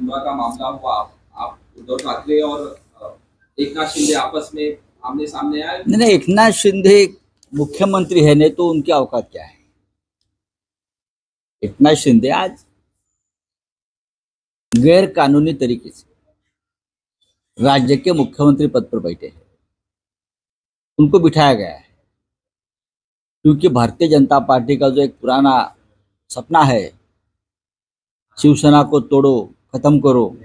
मुंबा का मामला हुआ, आप उद्धव ठाकरे और एकनाथ शिंदे आपस में आमने सामने आए। नहीं नहीं, एकनाथ शिंदे मुख्यमंत्री है, नहीं तो उनकी औकात क्या है। एकनाथ शिंदे आज गैर कानूनी तरीके से राज्य के मुख्यमंत्री पद पर बैठे हैं। उनको बिठाया गया है क्योंकि भारतीय जनता पार्टी का जो एक पुराना सपना है, शिवसेना को तोड़ो खत्म करो,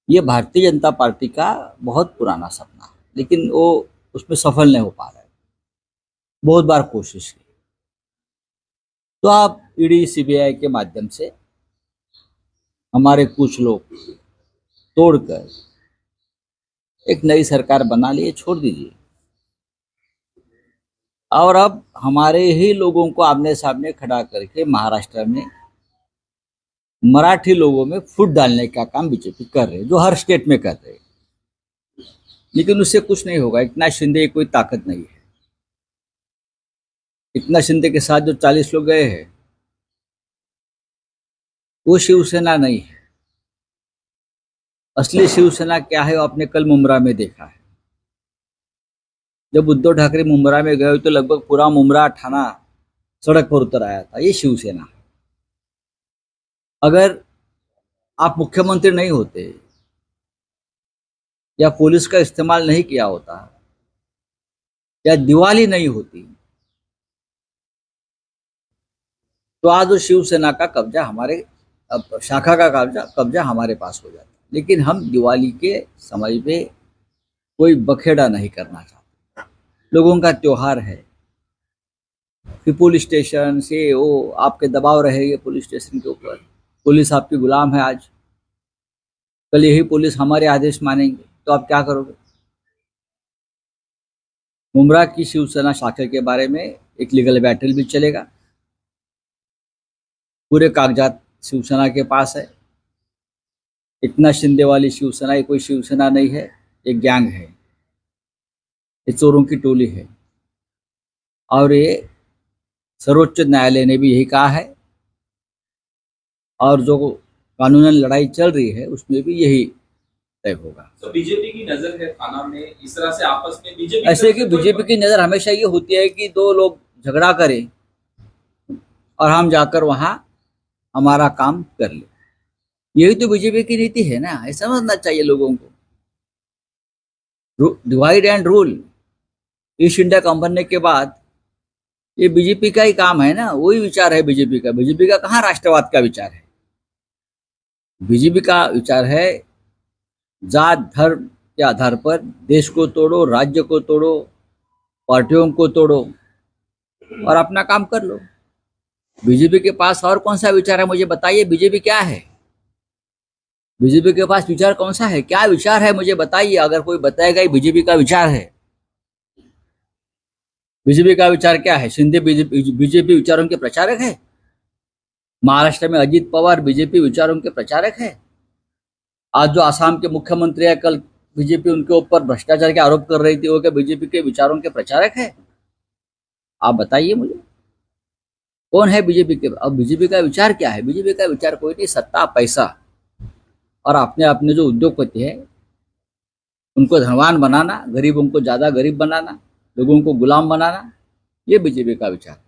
ये भारतीय जनता पार्टी का बहुत पुराना सपना है, लेकिन वो उसमें सफल नहीं हो पा रहा है। बहुत बार कोशिश की, तो आप ईडी सीबीआई के माध्यम से हमारे कुछ लोग तोड़कर एक नई सरकार बना लिए, छोड़ दीजिए। और अब हमारे ही लोगों को आमने सामने खड़ा करके महाराष्ट्र में मराठी लोगों में फूट डालने का काम बीजेपी कर रहे हैं, जो हर स्टेट में कर रहे हैं। लेकिन उससे कुछ नहीं होगा। एकनाथ शिंदे कोई ताकत नहीं है। एकनाथ शिंदे के साथ जो 40 लोग गए हैं वो शिवसेना नहीं है। असली शिवसेना क्या है वो आपने कल मुंब्रा में देखा है। जब उद्धव ठाकरे मुंब्रा में गए तो लगभग पूरा मुंब्रा थाना सड़क पर उतर आया था। ये शिवसेना है। अगर आप मुख्यमंत्री नहीं होते या पुलिस का इस्तेमाल नहीं किया होता या दिवाली नहीं होती तो आज वो शिवसेना का कब्जा हमारे शाखा का कब्जा हमारे पास हो जाता। लेकिन हम दिवाली के समय पे कोई बखेड़ा नहीं करना चाहते। लोगों का त्योहार है, फिर पुलिस स्टेशन से वो आपके दबाव रहेगा पुलिस स्टेशन के ऊपर। पुलिस आपकी गुलाम है। आज कल यही पुलिस हमारे आदेश मानेंगे तो आप क्या करोगे। मुंब्रा की शिवसेना शाखा के बारे में एक लीगल बैटल भी चलेगा। पूरे कागजात शिवसेना के पास है। एकनाथ शिंदे वाली शिवसेना ये कोई शिवसेना नहीं है, एक गैंग है, ये चोरों की टोली है। और ये सर्वोच्च न्यायालय ने भी यही कहा है और जो कानूनन लड़ाई चल रही है उसमें भी यही तय होगा। तो बीजेपी की नजर है थाना में इस तरह से आपस में बीजेपी ऐसे कि बीजेपी की नजर हमेशा ये होती है कि दो लोग झगड़ा करें और हम जाकर वहां हमारा काम कर ले। यही तो बीजेपी की नीति है ना। ऐसा समझना चाहिए लोगों को। Divide and rule east India company के बाद ये बीजेपी का ही काम है ना। वही विचार है बीजेपी का। बीजेपी का कहाँ राष्ट्रवाद का विचार है। बीजेपी का विचार है जात धर्म के आधार पर देश को तोड़ो, राज्य को तोड़ो, पार्टियों को तोड़ो और अपना काम कर लो। बीजेपी के पास और कौन सा विचार है मुझे बताइए। बीजेपी क्या है। बीजेपी के पास विचार कौन सा है, क्या विचार है मुझे बताइए। अगर कोई बताएगा ये बीजेपी का विचार है। बीजेपी का विचार क्या है। शिंदे बीजेपी विचारों के प्रचारक है। महाराष्ट्र में अजीत पवार बीजेपी विचारों के प्रचारक है। आज जो आसाम के मुख्यमंत्री है, कल बीजेपी उनके ऊपर भ्रष्टाचार के आरोप कर रही थी, वो क्या बीजेपी के विचारों के प्रचारक है। आप बताइए मुझे कौन है बीजेपी के। अब बीजेपी का विचार क्या है। बीजेपी का विचार कोई नहीं, सत्ता पैसा और अपने जो उद्योगपति है उनको धनवान बनाना, गरीबों को ज्यादा गरीब बनाना, लोगों को गुलाम बनाना, ये बीजेपी का विचार है।